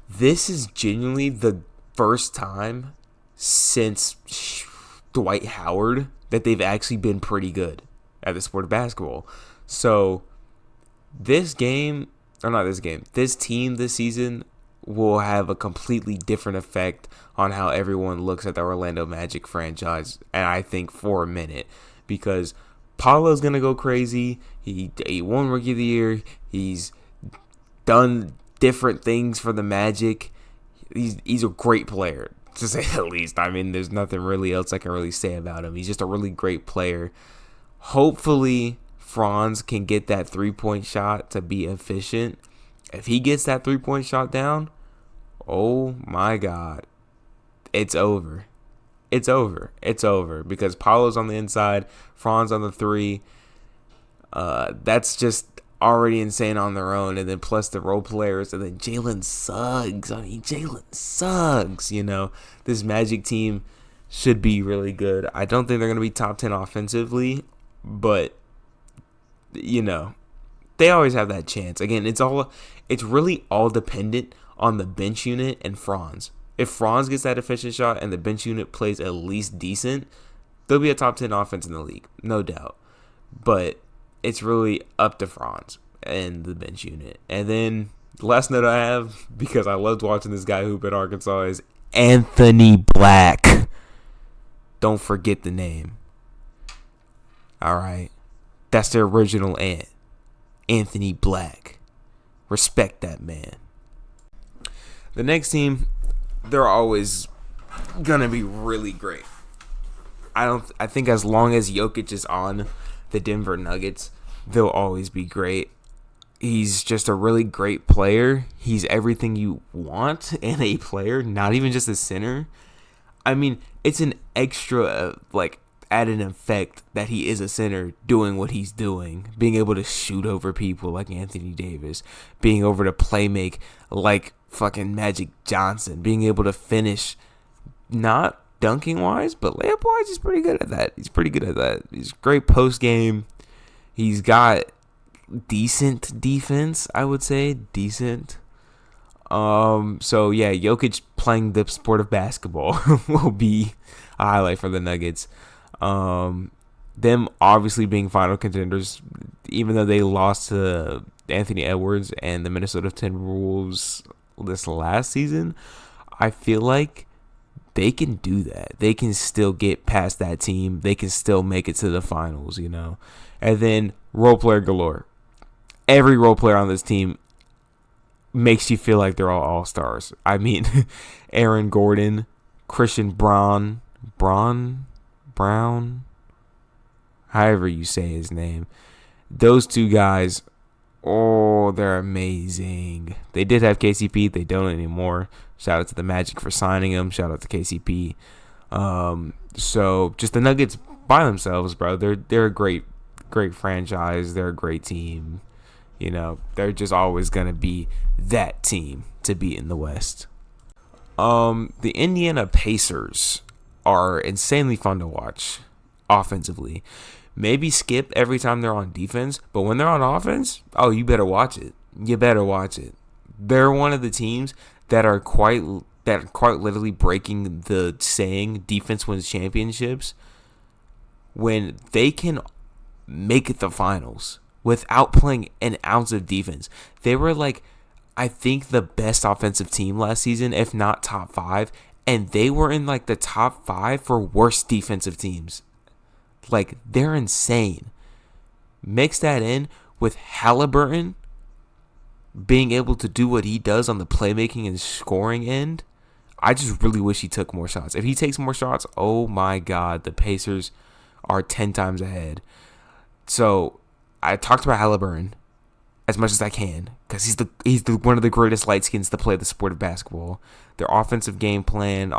This is genuinely the first time since Dwight Howard that they've actually been pretty good at the sport of basketball. So this team this season will have a completely different effect on how everyone looks at the Orlando Magic franchise, and I think for a minute, because Paolo's going to go crazy. He won Rookie of the Year. He's done different things for the Magic. He's a great player. to say the least. I mean, there's nothing really else I can really say about him. He's just a really great player. Hopefully, Franz can get that 3-point shot to be efficient. If he gets that 3-point shot down, oh my God, it's over. It's over. It's over because Paolo's on the inside, Franz on the 3. That's just already insane on their own, and then plus the role players, and then Jalen Suggs. I mean, Jalen Suggs. This Magic team should be really good. I don't think they're going to be top 10 offensively, but they always have that chance. Again, it's really all dependent on the bench unit and Franz. If Franz gets that efficient shot and the bench unit plays at least decent, they'll be a top 10 offense in the league, no doubt. But it's really up to Franz and the bench unit. And then the last note I have, because I loved watching this guy hoop at Arkansas, is Anthony Black. Don't forget the name. All right. That's the original Ant. Anthony Black. Respect that man. The next team, they're always going to be really great. I think as long as Jokic is on the Denver Nuggets, they'll always be great. He's just a really great player. He's everything you want in a player, not even just a center. I mean, it's an extra, added effect that he is a center doing what he's doing. Being able to shoot over people like Anthony Davis. Being able to play make like fucking Magic Johnson. Being able to finish, not dunking wise, but layup wise, he's pretty good at that. He's great post game. He's got decent defense, I would say. Decent. So yeah, Jokic playing the sport of basketball will be a highlight for the Nuggets. Them obviously being final contenders, even though they lost to Anthony Edwards and the Minnesota Timberwolves this last season, I feel like they can do that. They can still get past that team. They can still make it to the finals, And then role player galore. Every role player on this team makes you feel like they're all stars. I mean, Aaron Gordon, Christian Braun, however you say his name. Those two guys, they're amazing. They did have KCP. They don't anymore. Shout out to the Magic for signing him. Shout out to KCP. So just the Nuggets by themselves, bro. They're a great franchise. They're a great team. They're just always gonna be that team to beat in the West. The Indiana Pacers are insanely fun to watch offensively. Maybe skip every time they're on defense, but when they're on offense, you better watch it. They're one of the teams that are quite literally breaking the saying defense wins championships when they can make it the finals without playing an ounce of defense. They were I think the best offensive team last season, if not top 5, and they were in the top 5 for worst defensive teams. They're insane. Mix that in with Halliburton being able to do what he does on the playmaking and scoring end. I just really wish he took more shots. If he takes more shots, oh my God, the Pacers are 10 times ahead. So I talked about Halliburton as much as I can because he's one of the greatest light skins to play the sport of basketball. Their offensive game plan,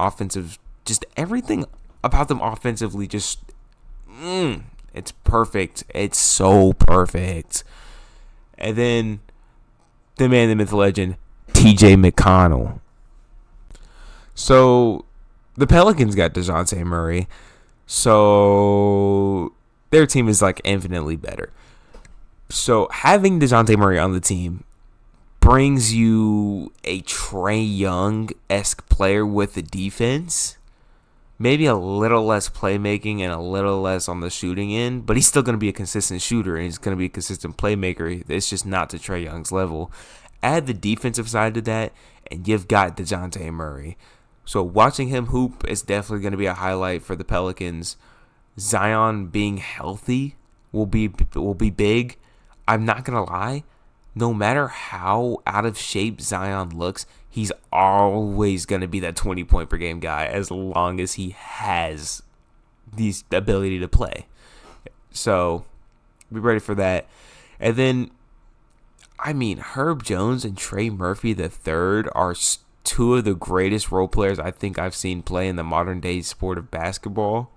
just everything about them offensively, it's perfect. It's so perfect. And then the man, the myth, the legend, TJ McConnell. So the Pelicans got DeJounte Murray. So their team is infinitely better. So having DeJounte Murray on the team brings you a Trae Young-esque player with the defense. Maybe a little less playmaking and a little less on the shooting end, but he's still going to be a consistent shooter and he's going to be a consistent playmaker. It's just not to Trae Young's level. Add the defensive side to that, and you've got DeJounte Murray. So watching him hoop is definitely going to be a highlight for the Pelicans. Zion being healthy will be big. I'm not going to lie. no matter how out of shape Zion looks, he's always going to be that 20-point per game guy as long as he has the ability to play. So be ready for that. And then, I mean, Herb Jones and Trey Murphy III are two of the greatest role players I think I've seen play in the modern day sport of basketball.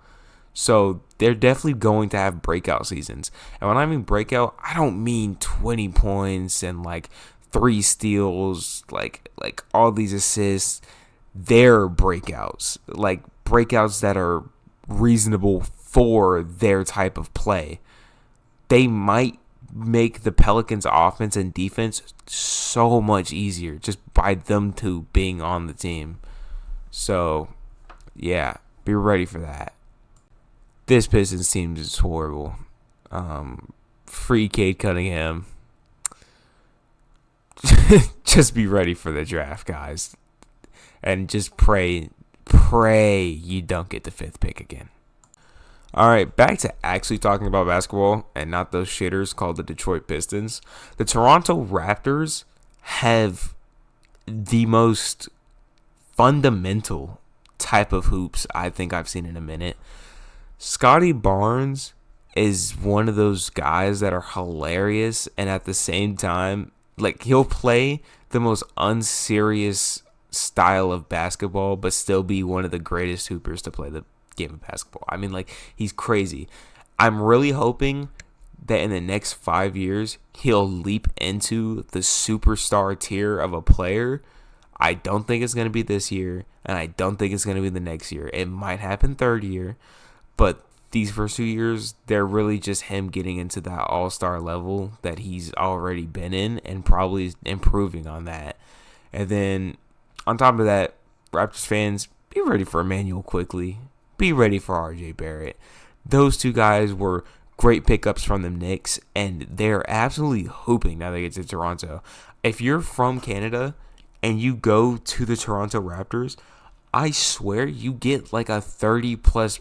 So they're definitely going to have breakout seasons. And when I mean breakout, I don't mean 20 points and like 3 steals, like all these assists. They're breakouts, like breakouts that are reasonable for their type of play. They might make the Pelicans' offense and defense so much easier just by them two being on the team. So, yeah, be ready for that. This Pistons team is horrible. Free Cade Cunningham. Just be ready for the draft, guys. And just pray you don't get the 5th pick again. All right, back to actually talking about basketball and not those shitters called the Detroit Pistons. The Toronto Raptors have the most fundamental type of hoops I think I've seen in a minute. Scotty Barnes is one of those guys that are hilarious, and at the same time, like, he'll play the most unserious style of basketball, but still be one of the greatest hoopers to play the game of basketball. I mean, like, he's crazy. I'm really hoping that in the next 5 years, he'll leap into the superstar tier of a player. I don't think it's going to be this year, and I don't think it's going to be the next year. It might happen third year, but these first 2 years, they're really just him getting into that all-star level that he's already been in and probably improving on that. And then on top of that, Raptors fans, be ready for Emmanuel Quickley. Be ready for RJ Barrett. Those two guys were great pickups from the Knicks, and they're absolutely hooping now they get to Toronto. If you're from Canada and you go to the Toronto Raptors, I swear you get like a 30-plus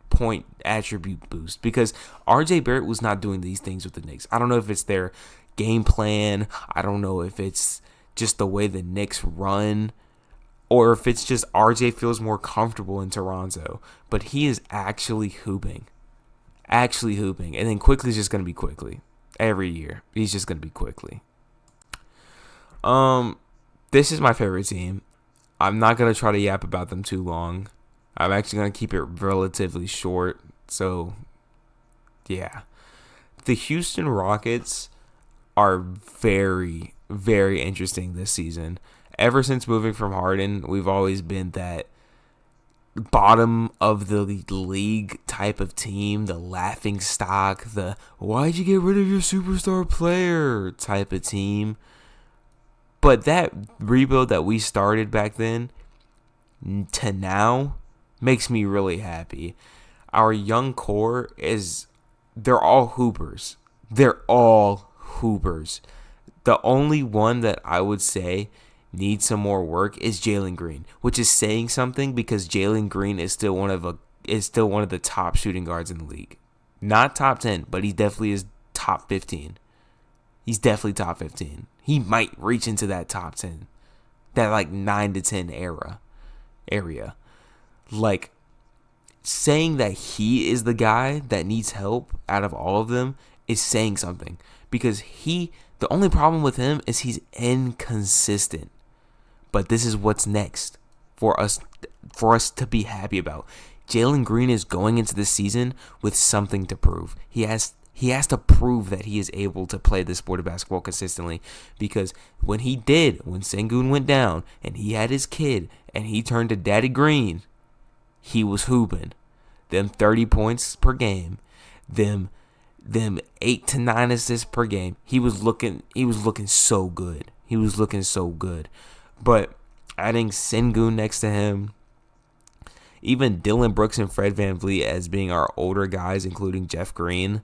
point attribute boost because RJ Barrett was not doing these things with the Knicks. I don't know if it's their game plan. I don't know if it's just the way the Knicks run, or if it's just RJ feels more comfortable in Toronto. But he is actually hooping. And then Quickley's just going to be Quickley. Every year. He's just going to be Quickley. This is my favorite team. I'm not going to try to yap about them too long. I'm actually going to keep it relatively short. So, yeah. The Houston Rockets are very, very interesting this season. Ever since moving from Harden, we've always been that bottom of the league type of team, the laughing stock, the why'd you get rid of your superstar player type of team. But that rebuild that we started back then to now makes me really happy. Our young core they're all hoopers. The only one that I would say needs some more work is Jalen Green, which is saying something because Jalen Green is still one of the top shooting guards in the league. Not top 10, but he definitely is top 15. He's definitely top 15. He might reach into that top 10, that like 9 to 10 area. Like, saying that he is the guy that needs help out of all of them is saying something, because the only problem with him is he's inconsistent. But this is what's next for us to be happy about. Jalen Green is going into this season with something to prove. He has to prove that he is able to play the sport of basketball consistently, because when Sengun went down and he had his kid and he turned to Daddy Green, he was hooping. Them 30 points per game, them 8 to 9 assists per game. He was looking so good. But adding Sengun next to him, even Dylan Brooks and Fred VanVleet as being our older guys, including Jeff Green,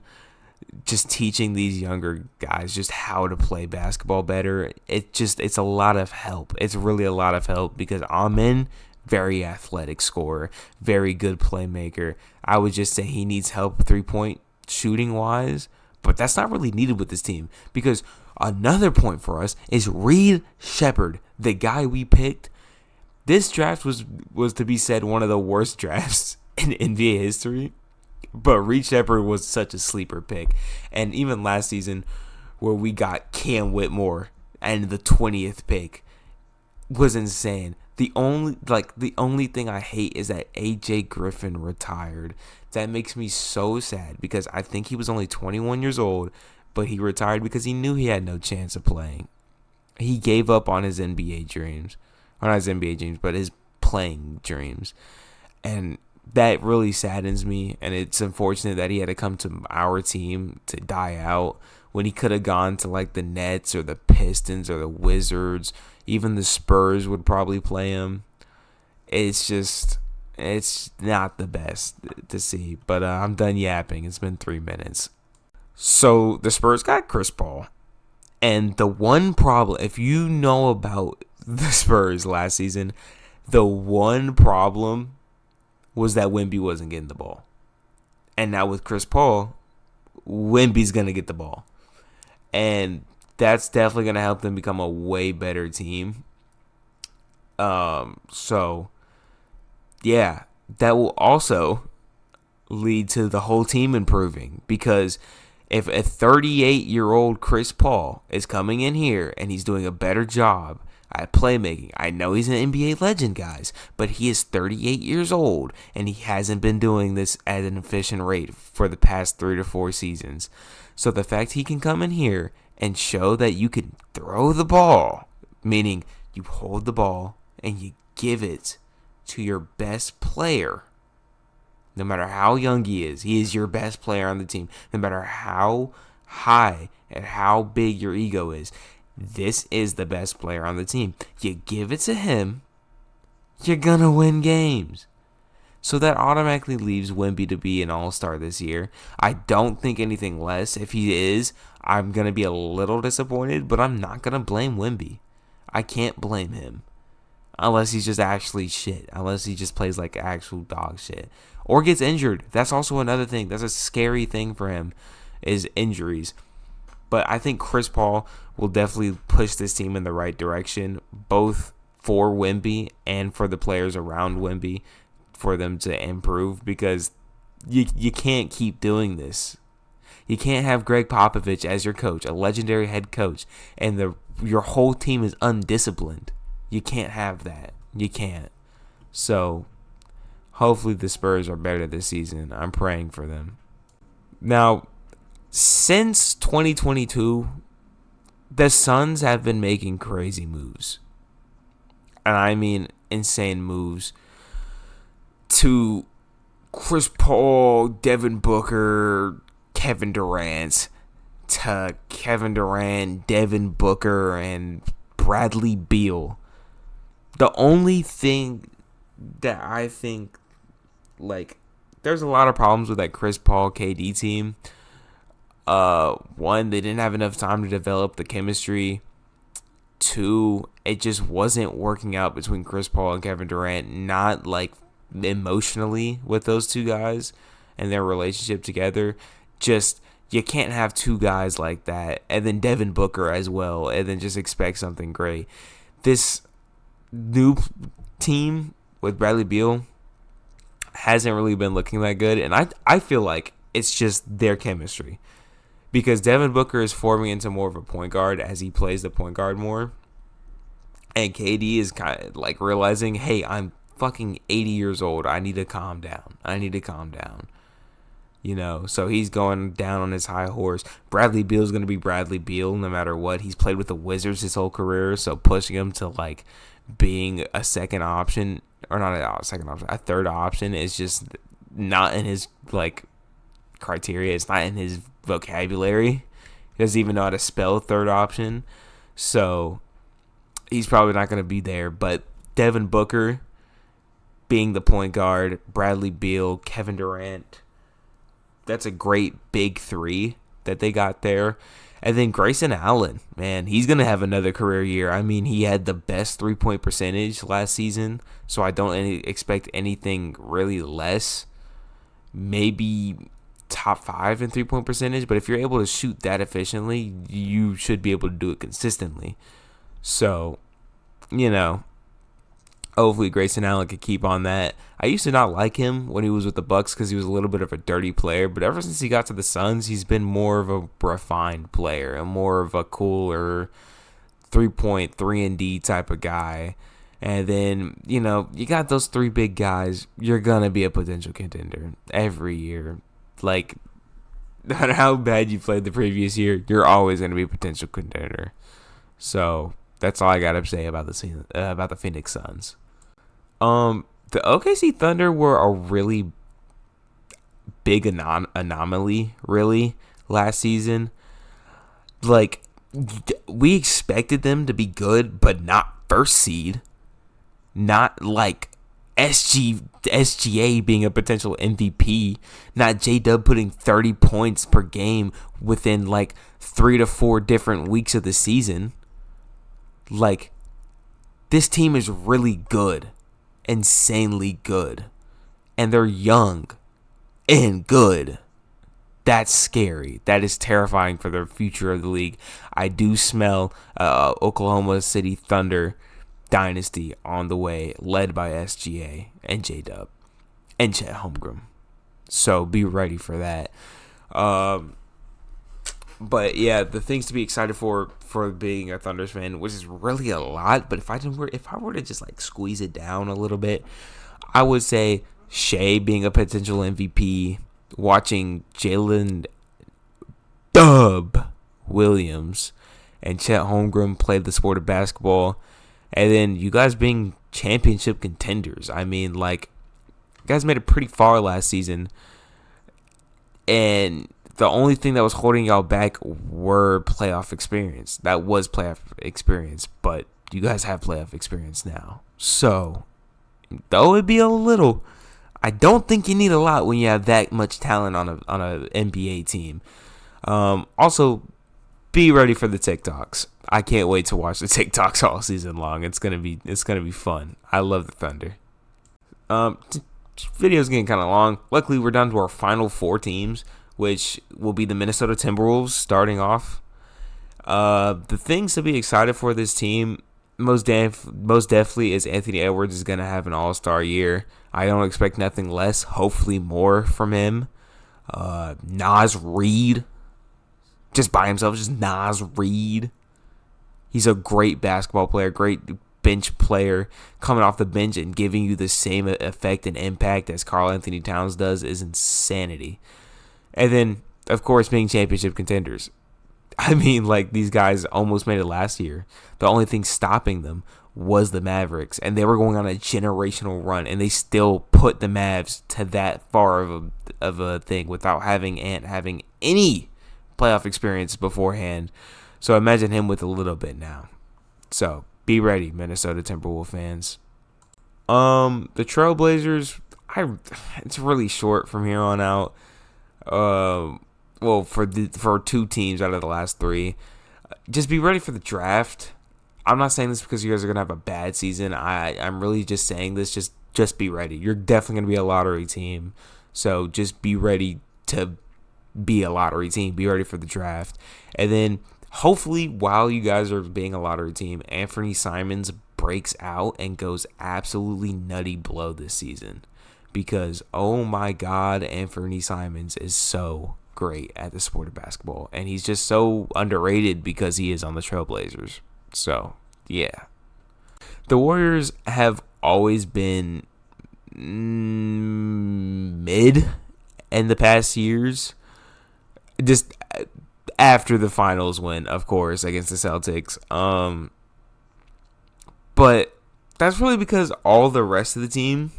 just teaching these younger guys just how to play basketball better. It's a lot of help. It's really a lot of help, because Amen, very athletic scorer, very good playmaker. I would just say he needs help 3-point shooting wise, but that's not really needed with this team, because Another point for us is Reed Sheppard, the guy we picked. This draft was to be said one of the worst drafts in NBA history, but Reed Sheppard was such a sleeper pick. And even last season, where we got Cam Whitmore and the 20th pick, was insane. The only thing I hate is that AJ Griffin retired. That makes me so sad because I think he was only 21 years old, but he retired because he knew he had no chance of playing. He gave up on his NBA dreams. Or not his NBA dreams, but his playing dreams. And that really saddens me, and it's unfortunate that he had to come to our team to die out when he could have gone to like the Nets or the Pistons or the Wizards. Even the Spurs would probably play him. It's not the best to see, but I'm done yapping. It's been 3 minutes. So the Spurs got Chris Paul, and the one problem, if you know about the Spurs last season, the one problem was that Wemby wasn't getting the ball. And now with Chris Paul, Wemby's going to get the ball. And that's definitely going to help them become a way better team. So, yeah, that will also lead to the whole team improving. Because if a 38-year-old Chris Paul is coming in here and he's doing a better job at playmaking. I know he's an NBA legend, guys, but he is 38 years old, and he hasn't been doing this at an efficient rate for the past 3 to 4 seasons. So the fact he can come in here and show that you can throw the ball, meaning you hold the ball and you give it to your best player, no matter how young he is your best player on the team, no matter how high and how big your ego is. This is the best player on the team. You give it to him, you're going to win games. So that automatically leaves Wemby to be an all-star this year. I don't think anything less. If he is, I'm going to be a little disappointed, but I'm not going to blame Wemby. I can't blame him. Unless he's just actually shit. Unless he just plays like actual dog shit. Or gets injured. That's also another thing. That's a scary thing for him, is injuries. But I think Chris Paul will definitely push this team in the right direction, both for Wemby and for the players around Wemby, for them to improve, because you can't keep doing this. You can't have Greg Popovich as your coach, a legendary head coach, and your whole team is undisciplined. You can't have that. You can't. So hopefully the Spurs are better this season. I'm praying for them. Now, since 2022, the Suns have been making crazy moves. And I mean insane moves. To Chris Paul, Devin Booker, Kevin Durant. To Kevin Durant, Devin Booker, and Bradley Beal. The only thing that I think, like, there's a lot of problems with that Chris Paul KD team. One, they didn't have enough time to develop the chemistry. Two, it just wasn't working out between Chris Paul and Kevin Durant, not like emotionally with those two guys and their relationship together. Just, you can't have two guys like that, and then Devin Booker as well, and then just expect something great. This new team with Bradley Beal hasn't really been looking that good, and I feel like it's just their chemistry. Because Devin Booker is forming into more of a point guard as he plays the point guard more. And KD is kind of like realizing, hey, I'm fucking 80 years old. I need to calm down. You know, so he's going down on his high horse. Bradley Beal's going to be Bradley Beal no matter what. He's played with the Wizards his whole career, so pushing him to like being a second option, or not a second option, a third option is just not in his like criteria. It's not in his vocabulary. He doesn't even know how to spell third option, so he's probably not going to be there. But Devin Booker being the point guard, Bradley Beal, Kevin Durant, that's a great big three that they got there. And then Grayson Allen, man, he's going to have another career year. I mean, he had the best three-point percentage last season, so I don't expect anything really less. Maybe top 5 in 3-point percentage, but if you're able to shoot that efficiently, you should be able to do it consistently. So, hopefully Grayson Allen could keep on that. I used to not like him when he was with the Bucks because he was a little bit of a dirty player, but ever since he got to the Suns, he's been more of a refined player and more of a cooler 3-point, 3-and-D type of guy. And then, you got those 3 big guys, you're going to be a potential contender every year. Like, no matter how bad you played the previous year, you're always going to be a potential contender. So, that's all I got to say about the Phoenix Suns. The OKC Thunder were a really big anomaly, really, last season. Like, we expected them to be good, but not first seed. Not like SGA being a potential MVP. Not J-Dub putting 30 points per game within like 3 to 4 different weeks of the season. Like, this team is really good. Insanely good. And they're young and good. That's scary. That is terrifying for the future of the league. I do smell Oklahoma City Thunder dynasty on the way, led by SGA and J-Dub and Chet Holmgren. So be ready for that. But yeah, the things to be excited for being a Thunders fan, which is really a lot. But if I were to just like squeeze it down a little bit, I would say Shea being a potential MVP, watching Jalen Dub Williams and Chet Holmgren play the sport of basketball, and then you guys being championship contenders. I mean, like, you guys made it pretty far last season, and the only thing that was holding y'all back were playoff experience. That was playoff experience, but you guys have playoff experience now. So, though it be a little, I don't think you need a lot when you have that much talent on a NBA team. Also, be ready for the TikToks. I can't wait to watch the TikToks all season long. It's gonna be fun. I love the Thunder. Video's getting kind of long. Luckily, we're down to our final 4 teams, which will be the Minnesota Timberwolves starting off. The things to be excited for this team, most definitely, is Anthony Edwards is going to have an all-star year. I don't expect nothing less, hopefully more from him. Naz Reid, just by himself, just Naz Reid. He's a great basketball player, great bench player. Coming off the bench and giving you the same effect and impact as Karl Anthony Towns does is insanity. And then, of course, being championship contenders. I mean, like, these guys almost made it last year. The only thing stopping them was the Mavericks, and they were going on a generational run, and they still put the Mavs to that far of a thing without having Ant having any playoff experience beforehand. So imagine him with a little bit now. So be ready, Minnesota Timberwolves fans. The Trailblazers, it's really short from here on out. Well, for 2 teams out of the last 3, just be ready for the draft. I'm not saying this because you guys are gonna have a bad season. I'm really just saying this. Just be ready. You're definitely gonna be a lottery team, so just be ready to be a lottery team. Be ready for the draft, and then hopefully, while you guys are being a lottery team, Anthony Simons breaks out and goes absolutely nutty blow this season. Because, oh my God, Anthony Simons is so great at the sport of basketball. And he's just so underrated because he is on the Trailblazers. So, yeah. The Warriors have always been mid in the past years. Just after the finals win, of course, against the Celtics. But that's really because all the rest of the team...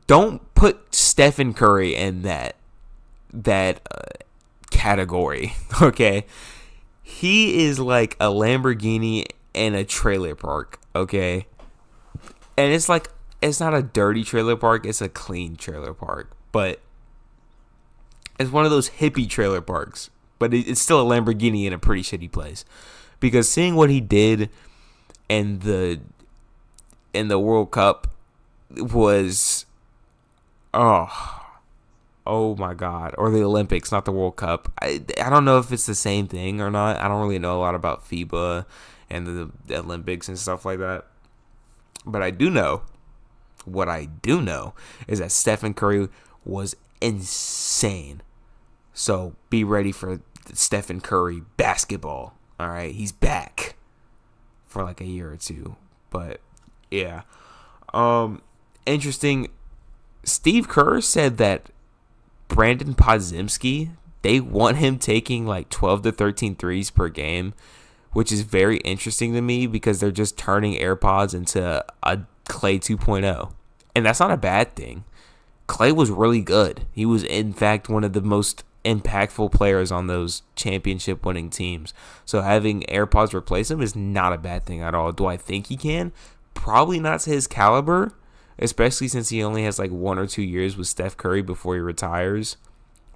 Don't put Stephen Curry in that category, okay? He is like a Lamborghini in a trailer park, okay? And it's like, it's not a dirty trailer park, it's a clean trailer park. But it's one of those hippie trailer parks. But it's still a Lamborghini in a pretty shitty place. Because seeing what he did in the World Cup was Oh my God. Or the Olympics, not the World Cup. I don't know if it's the same thing or not. I don't really know a lot about FIBA and the Olympics and stuff like that. But I do know, what I do know is that Stephen Curry was insane. So be ready for Stephen Curry basketball. All right. He's back for like a year or two. But yeah. Interesting. Steve Kerr said that Brandon Podziemski, they want him taking like 12 to 13 threes per game, which is very interesting to me because they're just turning AirPods into a Klay 2.0. And that's not a bad thing. Klay was really good. He was, in fact, one of the most impactful players on those championship winning teams. So having AirPods replace him is not a bad thing at all. Do I think he can? Probably not to his caliber, especially since he only has like 1 or 2 years with Steph Curry before he retires.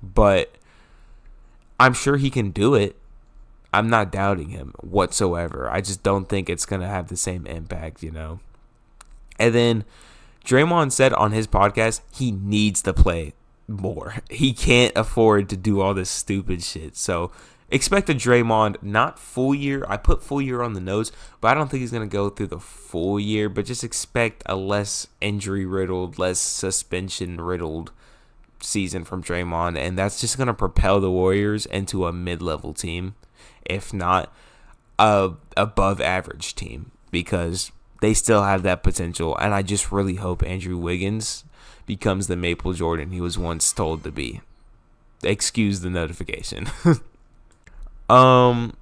But I'm sure he can do it. I'm not doubting him whatsoever. I just don't think it's going to have the same impact, you know. And then Draymond said on his podcast he needs to play more. He can't afford to do all this stupid shit. So expect a Draymond, not full year. I put full year on the notes, but I don't think he's going to go through the full year. But just expect a less injury-riddled, less suspension-riddled season from Draymond. And that's just going to propel the Warriors into a mid-level team, if not a above-average team, because they still have that potential. And I just really hope Andrew Wiggins becomes the Maple Jordan he was once told to be. Excuse the notification. The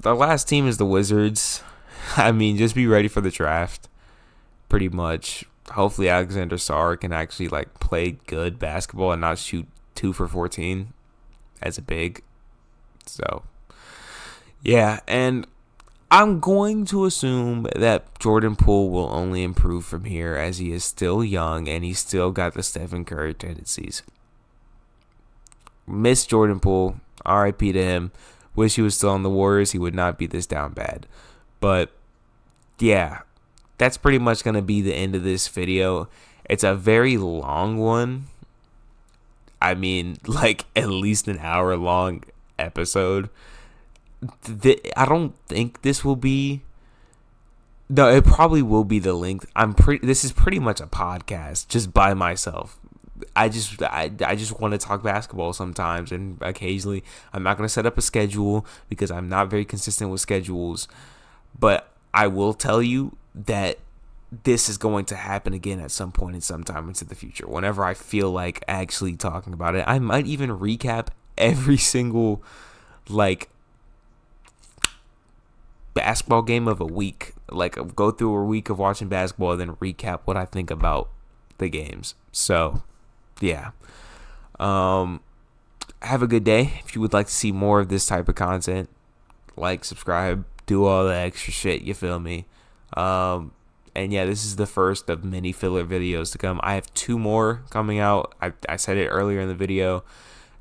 last team is the Wizards. I mean, just be ready for the draft. Pretty much. Hopefully Alexander Sarr can actually like play good basketball and not shoot 2 for 14 as a big. So, yeah, and I'm going to assume that Jordan Poole will only improve from here as he is still young and he's still got the Stephen Curry tendencies. Miss Jordan Poole. RIP to him. Wish he was still on the Warriors. He would not be this down bad. But, yeah, that's pretty much going to be the end of this video. It's a very long one. I mean, like at least an hour long episode. I don't think this will be. No, it probably will be the length. This is pretty much a podcast just by myself. I just want to talk basketball sometimes, and occasionally I'm not going to set up a schedule because I'm not very consistent with schedules. But I will tell you that this is going to happen again at some point in some time into the future. Whenever I feel like actually talking about it, I might even recap every single like basketball game of a week. Like go through a week of watching basketball and then recap what I think about the games. So yeah. Have a good day. If you would like to see more of this type of content, like, subscribe, do all the extra shit, you feel me? And yeah, this is the first of many filler videos to come. I have 2 more coming out. I said it earlier in the video.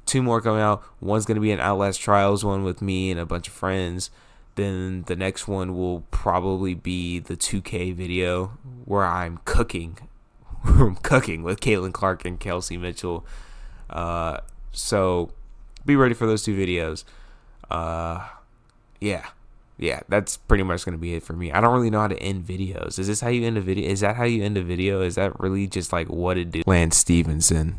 2 more coming out. One's going to be an Outlast Trials one with me and a bunch of friends. Then the next one will probably be the 2K video where I'm cooking. I'm cooking with Caitlin Clark and Kelsey Mitchell. So be ready for those 2 videos. Yeah, that's pretty much going to be it for me. I don't really know how to end videos. Is this how you end a video? Is that how you end a video? Is that really just like what it do? Lance Stevenson.